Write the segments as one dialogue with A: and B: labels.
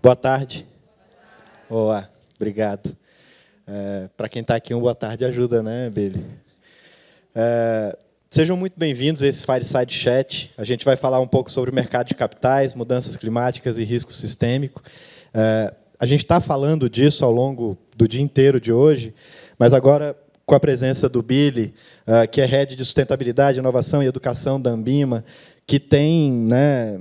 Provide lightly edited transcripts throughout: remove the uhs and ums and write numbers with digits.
A: Boa tarde. Boa, obrigado. Para quem está aqui, boa tarde ajuda, né, Billy? Sejam muito bem-vindos a esse Fireside Chat. A gente vai falar um pouco sobre o mercado de capitais, mudanças climáticas e risco sistêmico. A gente está falando disso ao longo do dia inteiro de hoje, mas agora, com a presença do Billy, que é Head de Sustentabilidade, Inovação e Educação da Ambima, que tem, né,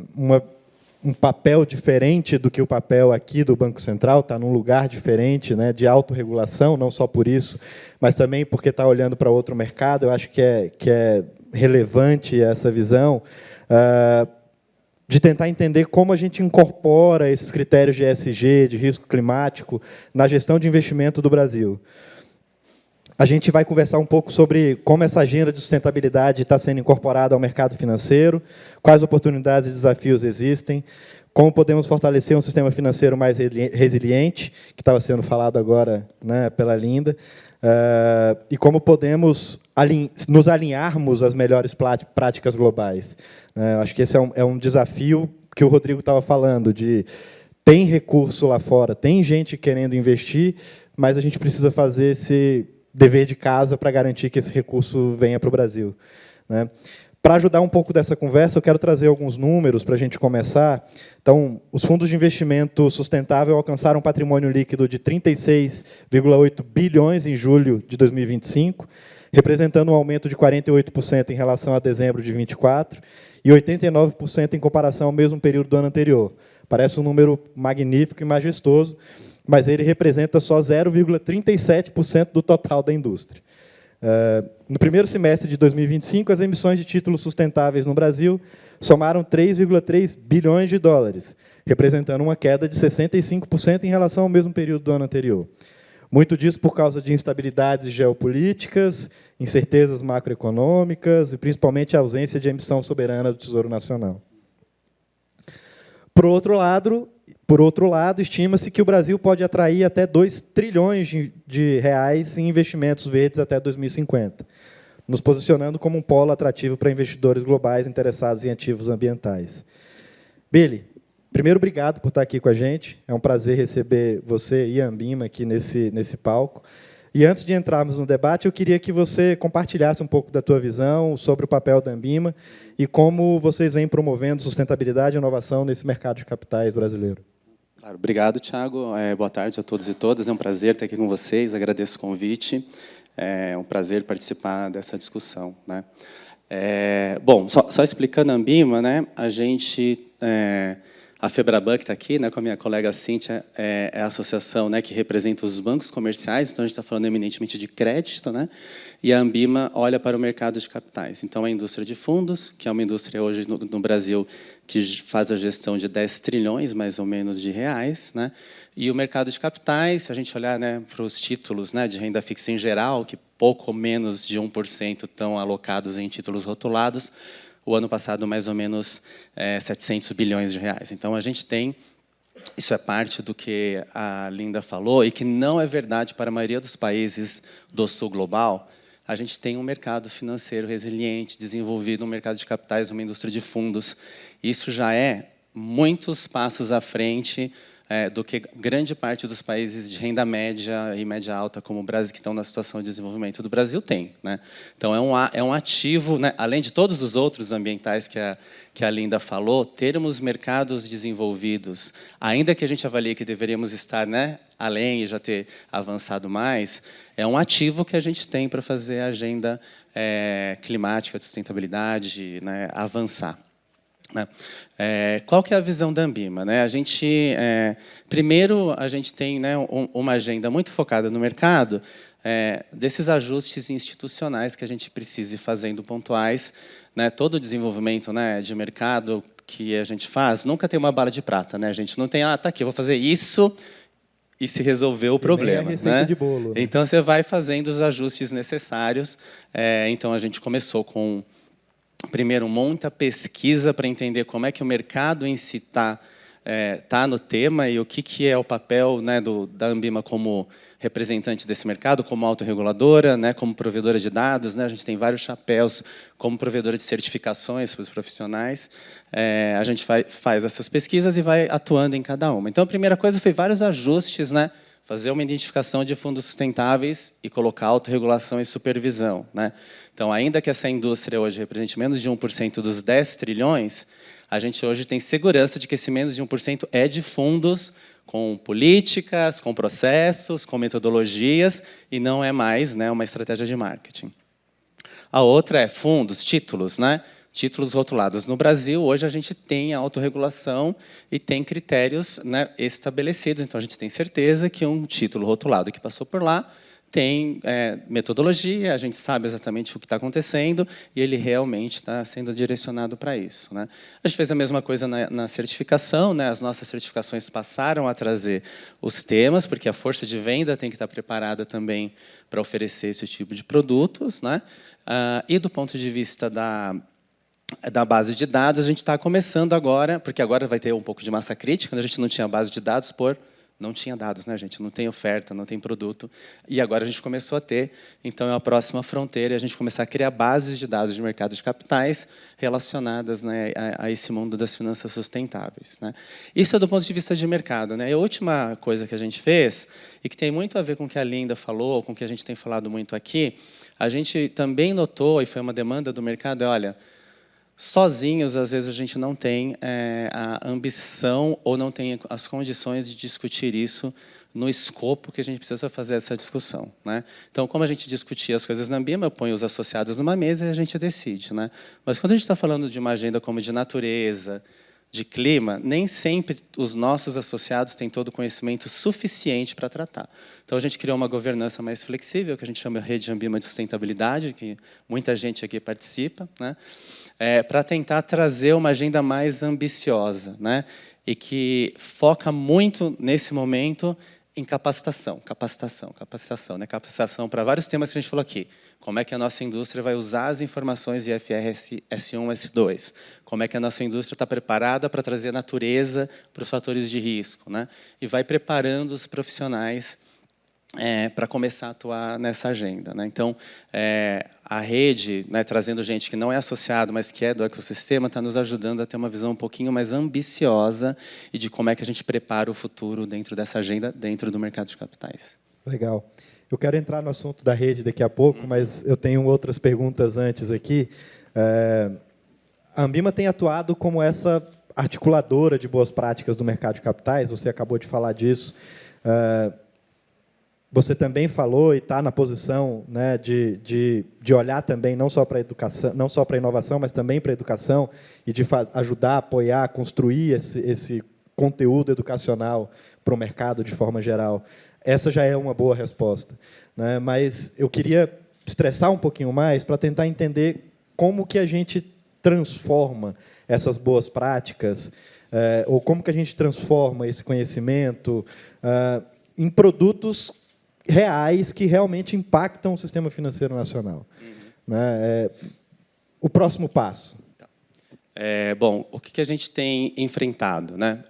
A: um papel diferente do que o papel aqui do Banco Central, está num lugar diferente, né, de autorregulação, não só por isso, mas também porque está olhando para outro mercado. Eu acho que é relevante essa visão de tentar entender como a gente incorpora esses critérios de ESG, de risco climático, na gestão de investimento do Brasil. A gente vai conversar um pouco sobre como essa agenda de sustentabilidade está sendo incorporada ao mercado financeiro, quais oportunidades e desafios existem, como podemos fortalecer um sistema financeiro mais resiliente, que estava sendo falado agora, né, pela Linda, e como podemos nos alinharmos às melhores práticas globais. Eu acho que esse é um desafio que o Rodrigo estava falando, de tem recurso lá fora, tem gente querendo investir, mas a gente precisa fazer esse dever de casa para garantir que esse recurso venha para o Brasil, né? Para ajudar um pouco dessa conversa, eu quero trazer alguns números para a gente começar. Então, os fundos de investimento sustentável alcançaram um patrimônio líquido de 36,8 bilhões em julho de 2025, representando um aumento de 48% em relação a dezembro de 2024 e 89% em comparação ao mesmo período do ano anterior. Parece um número magnífico e majestoso, mas ele representa só 0,37% do total da indústria. No primeiro semestre de 2025, as emissões de títulos sustentáveis no Brasil somaram 3,3 bilhões de dólares, representando uma queda de 65% em relação ao mesmo período do ano anterior. Muito disso por causa de instabilidades geopolíticas, incertezas macroeconômicas e, principalmente, a ausência de emissão soberana do Tesouro Nacional. Por outro lado, estima-se que o Brasil pode atrair até 2 trilhões de reais em investimentos verdes até 2050, nos posicionando como um polo atrativo para investidores globais interessados em ativos ambientais. Billy, primeiro, obrigado por estar aqui com a gente. É um prazer receber você e a Ambima aqui nesse palco. E, antes de entrarmos no debate, eu queria que você compartilhasse um pouco da tua visão sobre o papel da Ambima e como vocês vêm promovendo sustentabilidade e inovação nesse mercado de capitais brasileiro.
B: Claro, obrigado, Thiago. Boa tarde a todos e todas. É um prazer estar aqui com vocês. Agradeço o convite. É um prazer participar dessa discussão, né? Bom, só explicando a Ambima, né? A Febraban, que está aqui, né, com a minha colega Cíntia, é a associação, né, que representa os bancos comerciais. Então, a gente está falando eminentemente de crédito, né? E a Ambima olha para o mercado de capitais. Então, a indústria de fundos, que é uma indústria hoje no Brasil que faz a gestão de 10 trilhões, mais ou menos, de reais, né? E o mercado de capitais, se a gente olhar, né, para os títulos, né, de renda fixa em geral, que pouco menos de 1% estão alocados em títulos rotulados, o ano passado, mais ou menos, 700 bilhões de reais. Então, a gente tem, isso é parte do que a Linda falou, e que não é verdade para a maioria dos países do sul global. A gente tem um mercado financeiro resiliente, desenvolvido, um mercado de capitais, uma indústria de fundos. Isso já é muitos passos à frente do que grande parte dos países de renda média e média alta, como o Brasil, que estão na situação de desenvolvimento do Brasil, tem, né? Então, é um ativo, né, além de todos os outros ambientais que a Linda falou, termos mercados desenvolvidos, ainda que a gente avalie que deveríamos estar, né, além e já ter avançado mais, é um ativo que a gente tem para fazer a agenda climática, de sustentabilidade, né, avançar. Qual que é a visão da Ambima, né? Primeiro, a gente tem, né, uma agenda muito focada no mercado, desses ajustes institucionais que a gente precisa ir fazendo pontuais, né? Todo o desenvolvimento, né, de mercado que a gente faz nunca tem uma bala de prata, né? A gente não tem, tá aqui, eu vou fazer isso e se resolveu o problema,
A: receita de bolo.
B: Então, você vai fazendo os ajustes necessários. Então, a gente começou com, primeiro, muita pesquisa para entender como é que o mercado em si está está no tema e o que é o papel, né, da Ambima como representante desse mercado, como autorreguladora, né, como provedora de dados, né, a gente tem vários chapéus como provedora de certificações para os profissionais. A gente faz essas pesquisas e vai atuando em cada uma. Então, a primeira coisa foi vários ajustes, né, fazer uma identificação de fundos sustentáveis e colocar autorregulação e supervisão, né? Então, ainda que essa indústria hoje represente menos de 1% dos 10 trilhões, a gente hoje tem segurança de que esse menos de 1% é de fundos com políticas, com processos, com metodologias, e não é mais, né, uma estratégia de marketing. A outra é fundos, títulos, né? Títulos rotulados. No Brasil, hoje, a gente tem a autorregulação e tem critérios, né, estabelecidos. Então, a gente tem certeza que um título rotulado que passou por lá tem metodologia, a gente sabe exatamente o que está acontecendo e ele realmente está sendo direcionado para isso, né? A gente fez a mesma coisa na certificação, né? As nossas certificações passaram a trazer os temas, porque a força de venda tem que estar preparada também para oferecer esse tipo de produtos, né? E do ponto de vista da base de dados, a gente está começando agora, porque agora vai ter um pouco de massa crítica, a gente não tinha base de dados não tinha dados, né, gente? Não tem oferta, não tem produto. E agora a gente começou a ter. Então, é a próxima fronteira, a gente começar a criar bases de dados de mercado de capitais relacionadas, né, a esse mundo das finanças sustentáveis, né? Isso é do ponto de vista de mercado, né? E a última coisa que a gente fez, e que tem muito a ver com o que a Linda falou, com o que a gente tem falado muito aqui, a gente também notou, e foi uma demanda do mercado, olha, sozinhos, às vezes, a gente não tem a ambição ou não tem as condições de discutir isso no escopo que a gente precisa fazer essa discussão, né? Então, como a gente discutia as coisas na Ambima, eu ponho os associados numa mesa e a gente decide, né? Mas quando a gente está falando de uma agenda como de natureza, de clima, nem sempre os nossos associados têm todo o conhecimento suficiente para tratar. Então, a gente criou uma governança mais flexível, que a gente chama de Rede Ambima de Sustentabilidade, que muita gente aqui participa, né? Para tentar trazer uma agenda mais ambiciosa, né? E que foca muito, nesse momento, em capacitação, né? Capacitação para vários temas que a gente falou aqui. Como é que a nossa indústria vai usar as informações de IFRS S1, S2? Como é que a nossa indústria está preparada para trazer a natureza para os fatores de risco, né? E vai preparando os profissionais para começar a atuar nessa agenda, né? Então, a rede, né, trazendo gente que não é associado, mas que é do ecossistema, está nos ajudando a ter uma visão um pouquinho mais ambiciosa e de como é que a gente prepara o futuro dentro dessa agenda, dentro do mercado de capitais.
A: Legal. Eu quero entrar no assunto da rede daqui a pouco, mas eu tenho outras perguntas antes aqui. A Ambima tem atuado como essa articuladora de boas práticas do mercado de capitais, você acabou de falar disso. Você também falou e está na posição, né, de olhar também não só para a educação, não só para a inovação, mas também para a educação e de ajudar, apoiar, construir esse conteúdo educacional para o mercado de forma geral. Essa já é uma boa resposta, né? Mas eu queria estressar um pouquinho mais para tentar entender como que a gente transforma essas boas práticas, ou como que a gente transforma esse conhecimento em produtos reais que realmente impactam o sistema financeiro nacional. Né? O próximo passo.
B: Bom, o que a gente tem enfrentado, né?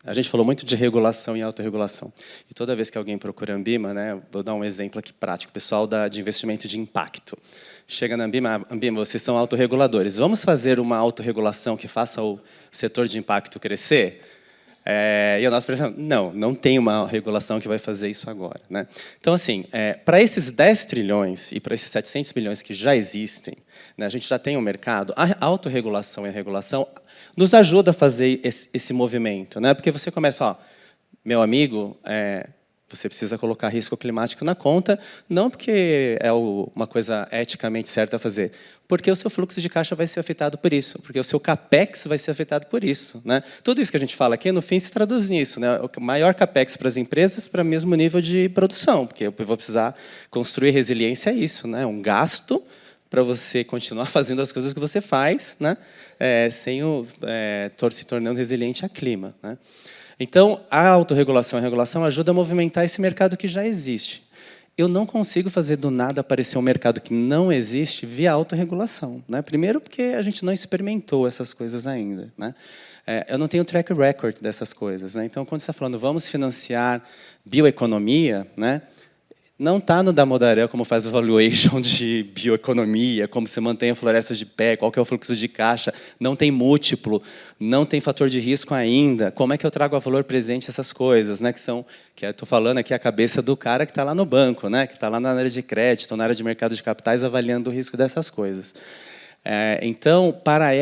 B: A gente falou muito de regulação e autorregulação. E toda vez que alguém procura a Ambima, né, vou dar um exemplo aqui prático, o pessoal de investimento de impacto. Chega na Ambima, vocês são autorreguladores. Vamos fazer uma autorregulação que faça o setor de impacto crescer? E a nossa pressão, não tem uma regulação que vai fazer isso agora, né? Então, assim, para esses 10 trilhões e para esses 700 bilhões que já existem, né, a gente já tem um mercado, a autorregulação e a regulação nos ajuda a fazer esse movimento, né? Porque você começa, meu amigo, você precisa colocar risco climático na conta, não porque é uma coisa eticamente certa a fazer, porque o seu fluxo de caixa vai ser afetado por isso, porque o seu CAPEX vai ser afetado por isso, né? Tudo isso que a gente fala aqui, no fim, se traduz nisso, né? O maior CAPEX para as empresas para o mesmo nível de produção, porque eu vou precisar construir resiliência a isso, né? Um gasto para você continuar fazendo as coisas que você faz, né? Se tornando resiliente a clima, né? Então, a autorregulação e a regulação ajuda a movimentar esse mercado que já existe. eu não consigo fazer do nada aparecer um mercado que não existe via autorregulação, né? Primeiro porque a gente não experimentou essas coisas ainda, né? Eu não tenho track record dessas coisas, né? Então, quando você está falando vamos financiar bioeconomia, né? Não está no Damodaran como faz o valuation de bioeconomia, como você mantém a floresta de pé, qual que é o fluxo de caixa, não tem múltiplo, não tem fator de risco ainda. Como é que eu trago a valor presente essas coisas, né? Que eu estou falando aqui a cabeça do cara que está lá no banco, né? Que está lá na área de crédito, na área de mercado de capitais, avaliando o risco dessas coisas. Então, para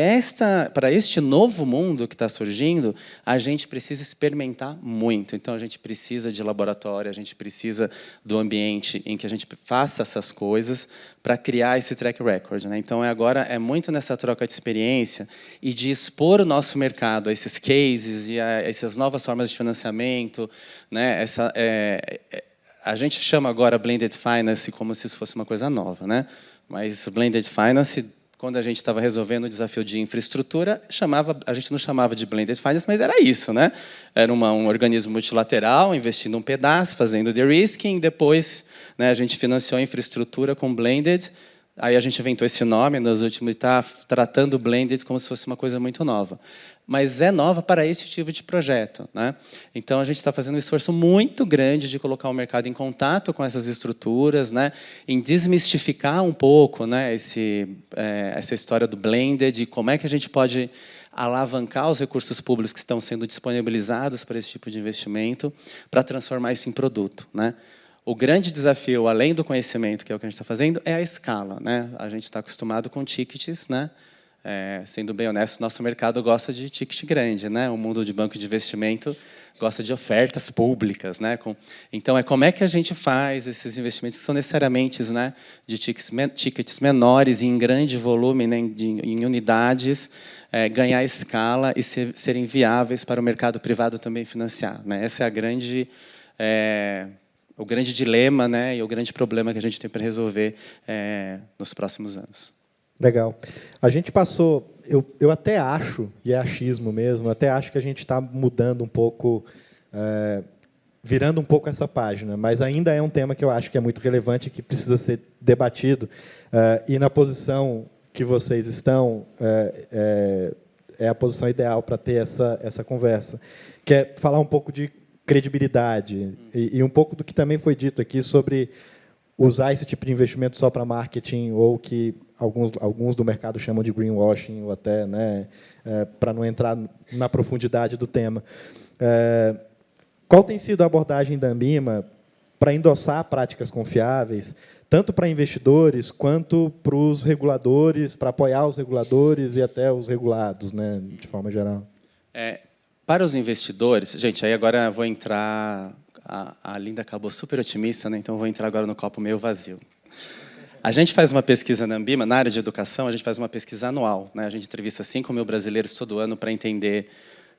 B: este novo mundo que está surgindo, a gente precisa experimentar muito. Então, a gente precisa de laboratório, a gente precisa do ambiente em que a gente faça essas coisas para criar esse track record, né? Então, agora é muito nessa troca de experiência e de expor o nosso mercado a esses cases e a essas novas formas de financiamento, né? A gente chama agora Blended Finance como se isso fosse uma coisa nova, né? Mas Blended Finance, quando a gente estava resolvendo o desafio de infraestrutura, a gente não chamava de blended finance, mas era isso, né? Era um organismo multilateral, investindo um pedaço, fazendo de-risking, depois, né, a gente financiou a infraestrutura com blended, aí a gente inventou esse nome nos últimos, e está tratando o blended como se fosse uma coisa muito nova. Mas é nova para esse tipo de projeto, né? Então, a gente está fazendo um esforço muito grande de colocar o mercado em contato com essas estruturas, né? Em desmistificar um pouco, né, essa história do blended, e como é que a gente pode alavancar os recursos públicos que estão sendo disponibilizados para esse tipo de investimento, para transformar isso em produto, né? O grande desafio, além do conhecimento, que é o que a gente está fazendo, é a escala, né? A gente está acostumado com tickets, né? Sendo bem honesto, nosso mercado gosta de ticket grande, né? O mundo de banco de investimento gosta de ofertas públicas, né? Então, como é que a gente faz esses investimentos que são necessariamente, né, de tickets menores e em grande volume, né, em unidades, ganhar escala e serem viáveis para o mercado privado também financiar, né? Essa é o grande dilema, né, e o grande problema que a gente tem para resolver nos próximos anos.
A: Legal. A gente passou, eu até acho, e é achismo mesmo, até acho que a gente está mudando um pouco, virando um pouco essa página, mas ainda é um tema que eu acho que é muito relevante e que precisa ser debatido. E na posição que vocês estão, é a posição ideal para ter essa conversa, que é falar um pouco de credibilidade e um pouco do que também foi dito aqui sobre usar esse tipo de investimento só para marketing, ou que alguns do mercado chamam de greenwashing, ou até, né, para não entrar na profundidade do tema. Qual tem sido a abordagem da Ambima para endossar práticas confiáveis, tanto para investidores quanto para os reguladores, para apoiar os reguladores e até os regulados, né, de forma geral?
B: Para os investidores, gente, aí agora eu vou entrar. A Linda acabou super otimista, né? Então vou entrar agora no copo meio vazio. A gente faz uma pesquisa na Ambima, na área de educação, a gente faz uma pesquisa anual, né? A gente entrevista 5 mil brasileiros todo ano para entender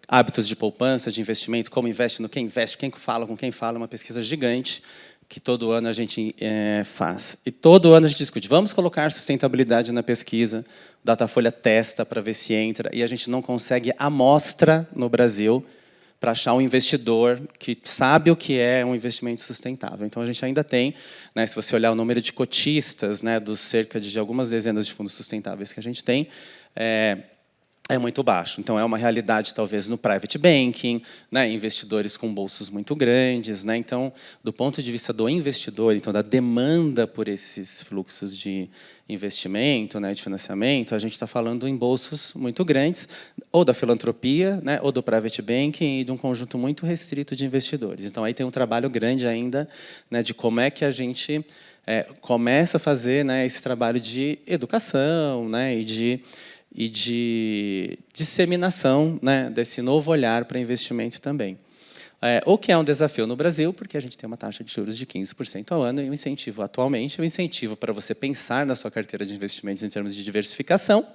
B: hábitos de poupança, de investimento, como investe, no que investe, quem fala, com quem fala, uma pesquisa gigante que todo ano a gente faz. E todo ano a gente discute, vamos colocar sustentabilidade na pesquisa, o Datafolha testa para ver se entra, e a gente não consegue amostra no Brasil para achar um investidor que sabe o que é um investimento sustentável. Então, a gente ainda tem, né, se você olhar o número de cotistas, né, dos cerca de algumas dezenas de fundos sustentáveis que a gente tem, é muito baixo. Então, é uma realidade, talvez, no private banking, né, investidores com bolsos muito grandes, né? Então, do ponto de vista do investidor, então, da demanda por esses fluxos de investimento, né, de financiamento, a gente está falando em bolsos muito grandes, ou da filantropia, né, ou do private banking, e de um conjunto muito restrito de investidores. Então, aí tem um trabalho grande ainda, né, de como é que a gente começa a fazer, né, esse trabalho de educação, né, e de disseminação, né, desse novo olhar para investimento também. O que é um desafio no Brasil, porque a gente tem uma taxa de juros de 15% ao ano, e o incentivo atualmente, o incentivo para você pensar na sua carteira de investimentos em termos de diversificação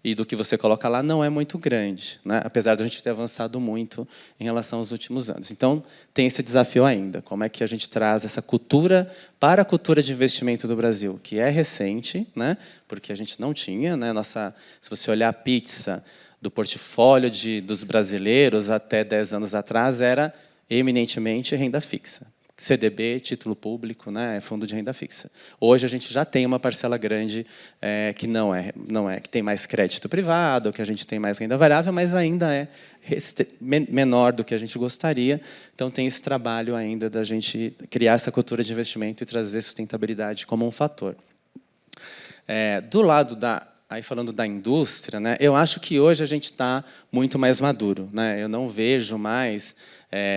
B: e do que você coloca lá não é muito grande, né? Apesar de a gente ter avançado muito em relação aos últimos anos. Então, tem esse desafio ainda, como é que a gente traz essa cultura para a cultura de investimento do Brasil, que é recente, né? Porque a gente não tinha, né? Se você olhar a pizza do portfólio dos brasileiros até 10 anos atrás, era eminentemente renda fixa. CDB, título público, né, fundo de renda fixa. Hoje a gente já tem uma parcela grande que não é, que tem mais crédito privado, que a gente tem mais renda variável, mas ainda é menor do que a gente gostaria. Então tem esse trabalho ainda da gente criar essa cultura de investimento e trazer sustentabilidade como um fator. Do lado aí falando da indústria, né, eu acho que hoje a gente está muito mais maduro, né? Eu não vejo mais.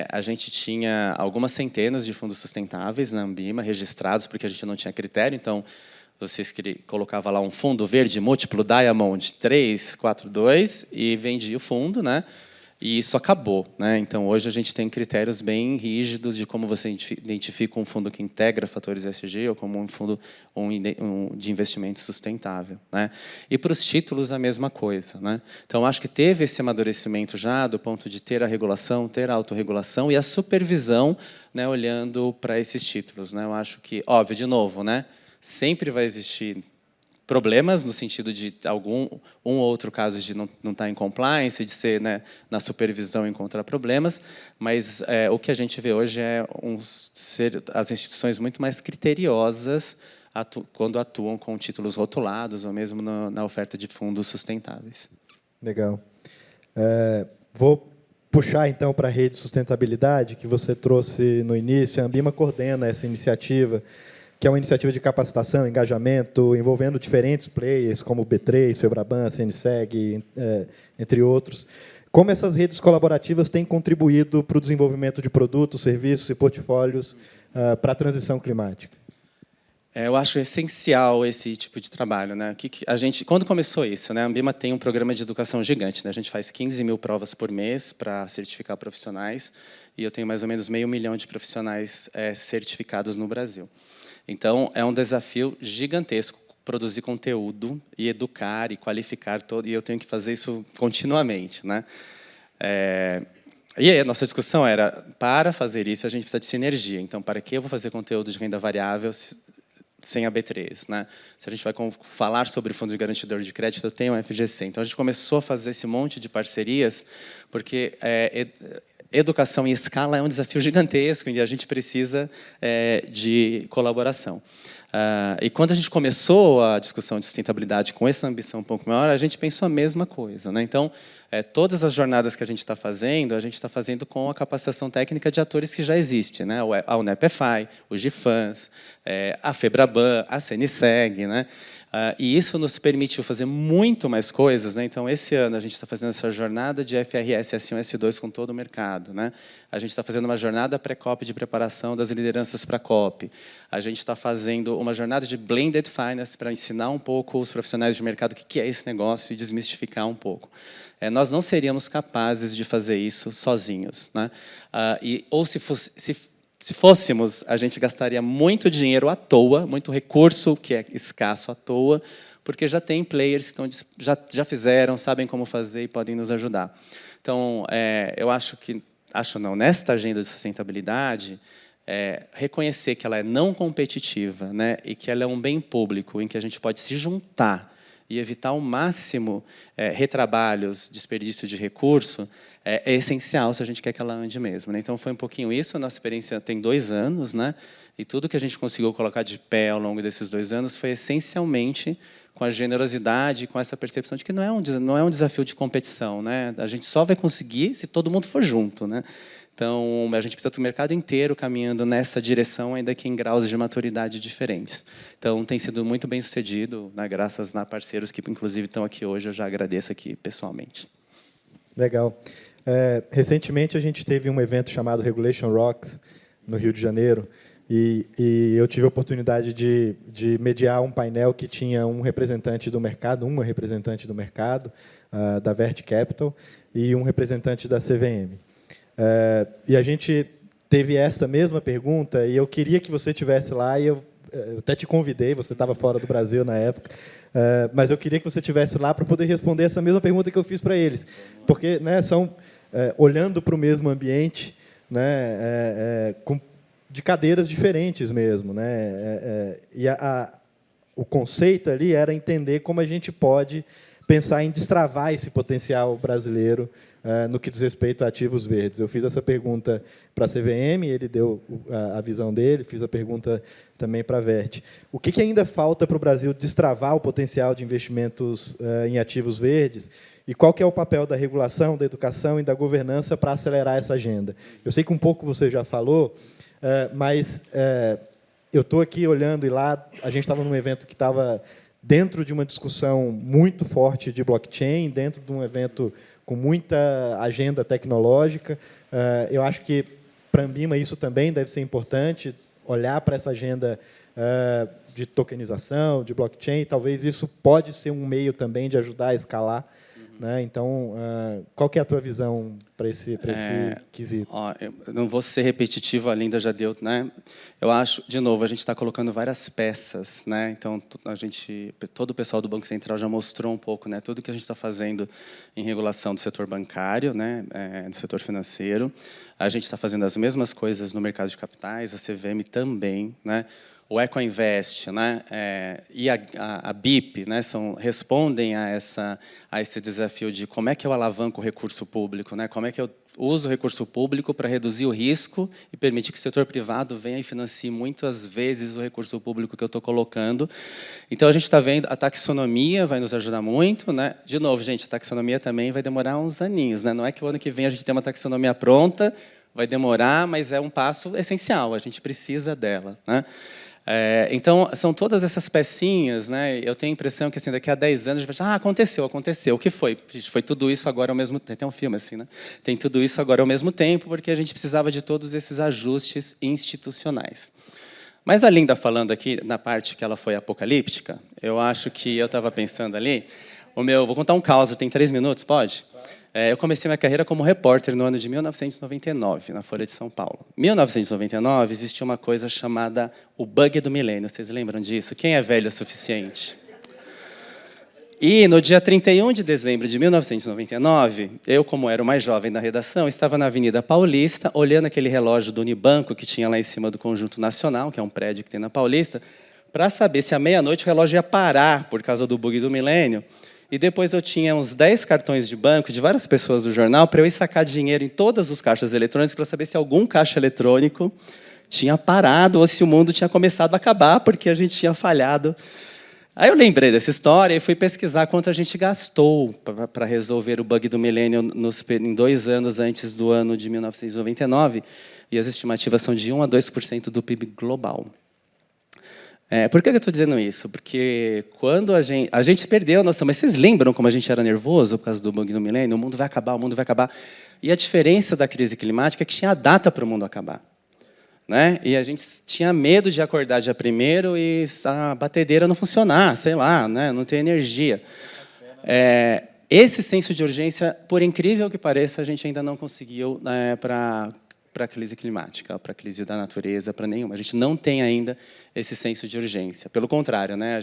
B: A gente tinha algumas centenas de fundos sustentáveis na Ambima registrados, porque a gente não tinha critério. Então, vocês colocavam lá um fundo verde múltiplo Diamond 342 e vendia o fundo, né? E isso acabou, né? Então, hoje a gente tem critérios bem rígidos de como você identifica um fundo que integra fatores ESG ou como um fundo de investimento sustentável, né? E para os títulos, a mesma coisa, né? Então, acho que teve esse amadurecimento já do ponto de ter a regulação, ter a autorregulação e a supervisão, né, olhando para esses títulos, né? Eu acho que, óbvio, de novo, né, sempre vai existir problemas no sentido de um ou outro caso de não estar em compliance, de ser, né, na supervisão encontrar problemas, mas o que a gente vê hoje é as instituições muito mais criteriosas quando atuam com títulos rotulados ou mesmo na oferta de fundos sustentáveis.
A: Legal. Vou puxar, então, para a rede de sustentabilidade, que você trouxe no início. A Ambima coordena essa iniciativa, que é uma iniciativa de capacitação, engajamento, envolvendo diferentes players, como o B3, Febraban, CNSEG, entre outros. Como essas redes colaborativas têm contribuído para o desenvolvimento de produtos, serviços e portfólios para a transição climática?
B: Eu acho essencial esse tipo de trabalho, né? Quando começou isso, né? A Ambima tem um programa de educação gigante, né? A gente faz 15 mil provas por mês para certificar profissionais, e eu tenho mais ou menos 500 mil de profissionais certificados no Brasil. Então, é um desafio gigantesco produzir conteúdo e educar e qualificar e eu tenho que fazer isso continuamente, né? E aí a nossa discussão era, para fazer isso, a gente precisa de sinergia. Então, para que eu vou fazer conteúdo de renda variável sem a B3, né? Se a gente vai falar sobre fundo de garantidor de crédito, eu tenho o FGC. Então, a gente começou a fazer esse monte de parcerias, porque educação em escala é um desafio gigantesco e a gente precisa de colaboração. E quando a gente começou a discussão de sustentabilidade com essa ambição um pouco maior, a gente pensou a mesma coisa, né? Então, todas as jornadas que a gente está fazendo com a capacitação técnica de atores que já existem, né? A UNEP-FI, o GIFANS, a Febraban, a CNSEG, né? E isso nos permitiu fazer muito mais coisas, né? Então, esse ano, a gente está fazendo essa jornada de FRS S1 S2 com todo o mercado, né? A gente está fazendo uma jornada pré-COP de preparação das lideranças para a COP. A gente está fazendo uma jornada de Blended Finance para ensinar um pouco os profissionais de mercado o que é esse negócio e desmistificar um pouco. Nós não seríamos capazes de fazer isso sozinhos, né? Ou se fôssemos, a gente gastaria muito dinheiro à toa, muito recurso que é escasso à toa, porque já tem players que já fizeram, sabem como fazer e podem nos ajudar. Então, eu acho que, nesta agenda de sustentabilidade, reconhecer que ela é não competitiva, né, e que ela é um bem público, em que a gente pode se juntar e evitar ao máximo retrabalhos, desperdício de recurso, é essencial se a gente quer que ela ande mesmo, né? Então, foi um pouquinho isso. A nossa experiência tem 2 anos, né? E tudo que a gente conseguiu colocar de pé ao longo desses 2 anos foi essencialmente com a generosidade, com essa percepção de que não é um desafio de competição, né? A gente só vai conseguir se todo mundo for junto, né? Então, a gente precisa do mercado inteiro caminhando nessa direção, ainda que em graus de maturidade diferentes. Então, tem sido muito bem-sucedido, né, graças a parceiros que, inclusive, estão aqui hoje. Eu já agradeço aqui pessoalmente.
A: Legal. Recentemente, a gente teve um evento chamado Regulation Rocks, no Rio de Janeiro, e eu tive a oportunidade de mediar um painel que tinha um representante do mercado, uma representante do mercado, da Vert Capital, e um representante da CVM. E a gente teve esta mesma pergunta, e eu queria que você estivesse lá, e eu até te convidei, você estava fora do Brasil na época, mas eu queria que você estivesse lá para poder responder essa mesma pergunta que eu fiz para eles. Porque, né, são olhando para o mesmo ambiente, né, de cadeiras diferentes mesmo, né, e o conceito ali era entender como a gente pode pensar em destravar esse potencial brasileiro no que diz respeito a ativos verdes. Eu fiz essa pergunta para a CVM, ele deu a visão dele, fiz a pergunta também para a Vert. O que ainda falta para o Brasil destravar o potencial de investimentos em ativos verdes e qual que é o papel da regulação, da educação e da governança para acelerar essa agenda? Eu sei que um pouco você já falou, mas eu estou aqui olhando, e lá a gente estava num evento que estava dentro de uma discussão muito forte de blockchain, dentro de um evento com muita agenda tecnológica. Eu acho que, para a Ambima, isso também deve ser importante, olhar para essa agenda de tokenização, de blockchain. Talvez isso pode ser um meio também de ajudar a escalar. Né? Então, qual que é a tua visão para esse quesito?
B: Eu não vou ser repetitivo, a Linda já deu, né? Eu acho, de novo, a gente está colocando várias peças, né? Então todo o pessoal do Banco Central já mostrou um pouco, né? Tudo que a gente está fazendo em regulação do setor bancário, né? Do setor financeiro. A gente está fazendo as mesmas coisas no mercado de capitais, a CVM também, né? O EcoInvest, né, e a BIP, né, respondem a esse desafio de como é que eu alavanco o recurso público, né, como é que eu uso o recurso público para reduzir o risco e permitir que o setor privado venha e financie muitas vezes o recurso público que eu estou colocando. Então, a gente está vendo, a taxonomia vai nos ajudar muito. Né? De novo, gente, a taxonomia também vai demorar uns aninhos. Né? Não é que o ano que vem a gente tem uma taxonomia pronta, vai demorar, mas é um passo essencial, a gente precisa dela. Né? Então, são todas essas pecinhas, né? Eu tenho a impressão que assim, daqui a 10 anos a gente vai falar, aconteceu. O que foi? Foi tudo isso agora ao mesmo tempo. Tem um filme assim, né? Tem tudo isso agora ao mesmo tempo, porque a gente precisava de todos esses ajustes institucionais. Mas a Linda falando aqui, na parte que ela foi apocalíptica, eu acho que eu estava pensando ali, vou contar um caso, tem 3 minutos, pode? Eu comecei minha carreira como repórter no ano de 1999, na Folha de São Paulo. Em 1999, existia uma coisa chamada o bug do milênio. Vocês lembram disso? Quem é velho o suficiente? E, no dia 31 de dezembro de 1999, eu, como era o mais jovem da redação, estava na Avenida Paulista, olhando aquele relógio do Unibanco, que tinha lá em cima do Conjunto Nacional, que é um prédio que tem na Paulista, para saber se à meia-noite o relógio ia parar por causa do bug do milênio. E depois eu tinha uns 10 cartões de banco de várias pessoas do jornal para eu ir sacar dinheiro em todos os caixas eletrônicos para saber se algum caixa eletrônico tinha parado ou se o mundo tinha começado a acabar porque a gente tinha falhado. Aí eu lembrei dessa história e fui pesquisar quanto a gente gastou para resolver o bug do milênio em 2 anos antes do ano de 1999, e as estimativas são de 1 a 2% do PIB global. Por que eu estou dizendo isso? Porque quando a gente perdeu a noção, mas vocês lembram como a gente era nervoso por causa do bug do milênio? O mundo vai acabar, o mundo vai acabar. E a diferença da crise climática é que tinha data para o mundo acabar. Né? E a gente tinha medo de acordar dia 1º e a batedeira não funcionar, sei lá, né? Não ter energia. Esse senso de urgência, por incrível que pareça, a gente ainda não conseguiu para a crise climática, para a crise da natureza, para nenhuma. A gente não tem ainda esse senso de urgência. Pelo contrário, né?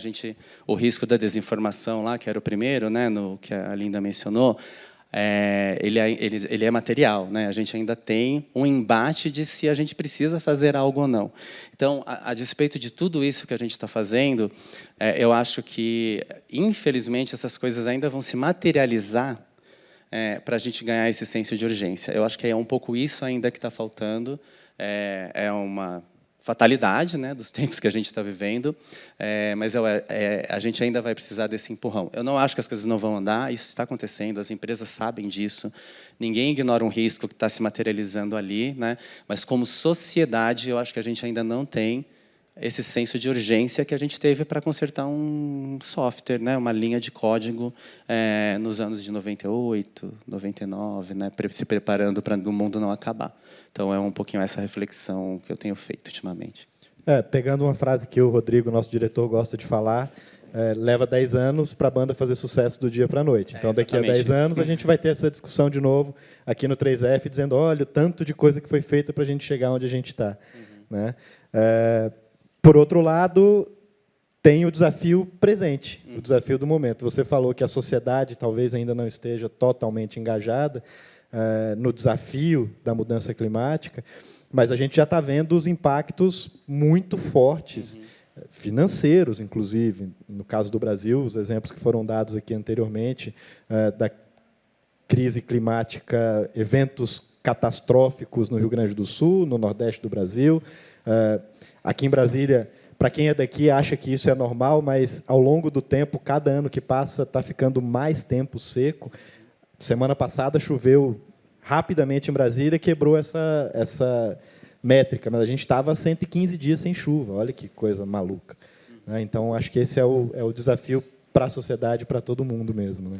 B: O risco da desinformação, lá, que era o primeiro, né? Que a Linda mencionou, ele é material. Né? A gente ainda tem um embate de se a gente precisa fazer algo ou não. Então, a despeito de tudo isso que a gente está fazendo, eu acho que, infelizmente, essas coisas ainda vão se materializar para a gente ganhar esse senso de urgência. Eu acho que é um pouco isso ainda que está faltando. É uma fatalidade, né, dos tempos que a gente está vivendo, mas a gente ainda vai precisar desse empurrão. Eu não acho que as coisas não vão andar, isso está acontecendo, as empresas sabem disso, ninguém ignora um risco que está se materializando ali, né, mas, como sociedade, eu acho que a gente ainda não tem esse senso de urgência que a gente teve para consertar um software, né, uma linha de código nos anos de 98, 99, né, se preparando para o mundo não acabar. Então, é um pouquinho essa reflexão que eu tenho feito ultimamente.
A: Pegando uma frase que o Rodrigo, nosso diretor, gosta de falar, leva 10 anos para a banda fazer sucesso do dia para a noite. Então, daqui a 10 anos, a gente vai ter essa discussão de novo aqui no 3F, dizendo, olha, o tanto de coisa que foi feita para a gente chegar onde a gente está. Né? Por outro lado, tem o desafio presente, o desafio do momento. Você falou que a sociedade talvez ainda não esteja totalmente engajada no desafio da mudança climática, mas a gente já está vendo os impactos muito fortes financeiros, inclusive. No caso do Brasil, os exemplos que foram dados aqui anteriormente, da crise climática, eventos catastróficos no Rio Grande do Sul, no Nordeste do Brasil. Aqui em Brasília, para quem é daqui, acha que isso é normal, mas, ao longo do tempo, cada ano que passa, está ficando mais tempo seco. Semana passada, choveu rapidamente em Brasília, quebrou essa métrica, mas a gente estava há 115 dias sem chuva. Olha que coisa maluca. Então, acho que esse é o desafio para a sociedade, para todo mundo mesmo.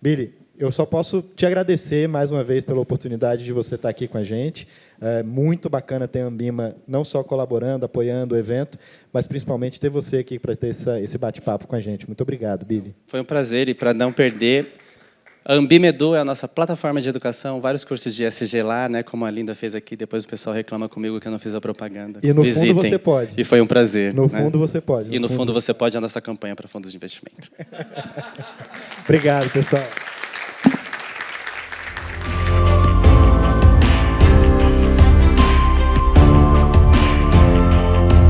A: Billy, eu só posso te agradecer mais uma vez pela oportunidade de você estar aqui com a gente. É muito bacana ter a Ambima não só colaborando, apoiando o evento, mas principalmente ter você aqui para ter esse bate-papo com a gente. Muito obrigado, Billy.
B: Foi um prazer, e para não perder, a Ambima Edu é a nossa plataforma de educação, vários cursos de ESG lá, né, como a Linda fez aqui, depois o pessoal reclama comigo que eu não fiz a propaganda.
A: E no fundo você pode.
B: E foi um prazer.
A: No fundo você pode.
B: E no fundo você pode a nossa campanha para fundos de investimento.
A: Obrigado, pessoal.